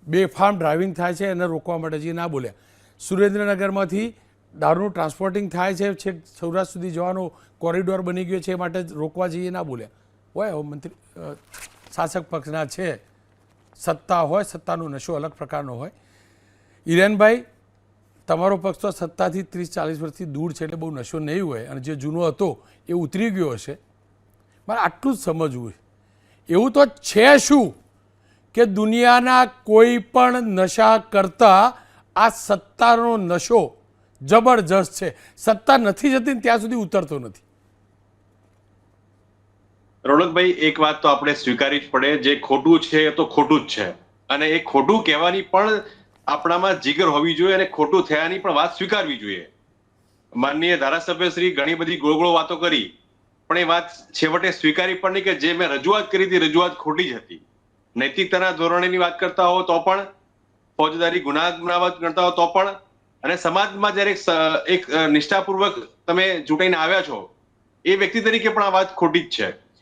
બેફામ ડ્રાઇવિંગ થાય છે એને રોકવા માટે જે ના બોલ્યા. સુરેન્દ્રનગરમાંથી દારૂનું ટ્રાન્સપોર્ટિંગ થાય છે, છેક સૌરાષ્ટ્ર સુધી જવાનો કોરિડોર બની ગયો છે, એ માટે રોકવા જઈએ ના બોલ્યા હોય. હવે મંત્રી શાસક પક્ષના છે, સત્તા હોય, સત્તાનો નશો અલગ પ્રકારનો હોય. હિરેનભાઈ, તમારો પક્ષ તો સત્તાથી 30-40 વર્ષથી દૂર છે, એટલે બહુ નશો નહીં હોય, અને જે જૂનો હતો એ ઉતરી ગયો હશે. મારે આટલું જ સમજવું. એવું તો છે શું કે દુનિયાના કોઈ પણ નશા કરતાં આ સત્તાનો નશો જબરજસ્ત છે. સત્તા નથી જતી ને ત્યાં સુધી ઉતરતો નથી. રોનકભાઈ, એક વાત તો આપણે સ્વીકારવી જ પડે, જે ખોટું છે એ તો ખોટું જ છે, અને એ ખોટું કહેવાની પણ આપણામાં જીગર હોવી જોઈએ, અને ખોટું થયાની પણ વાત સ્વીકારવી જોઈએ. માનનીય ધારાસભ્ય શ્રી ઘણી બધી ગોળ વાતો કરી, પણ એ વાત છેવટે સ્વીકારી પણ નહીં કે જે મેં રજૂઆત કરી હતી રજૂઆત ખોટી જ હતી. નૈતિકતાના ધોરણેની વાત કરતા હો તો પણ, ફોજદારી ગુના ગણતા હો તો પણ, અને સમાજમાં જયારે એક નિષ્ઠાપૂર્વક તમે ચૂંટાઈને આવ્યા છો એ વ્યક્તિ તરીકે પણ આ વાત ખોટી જ છે.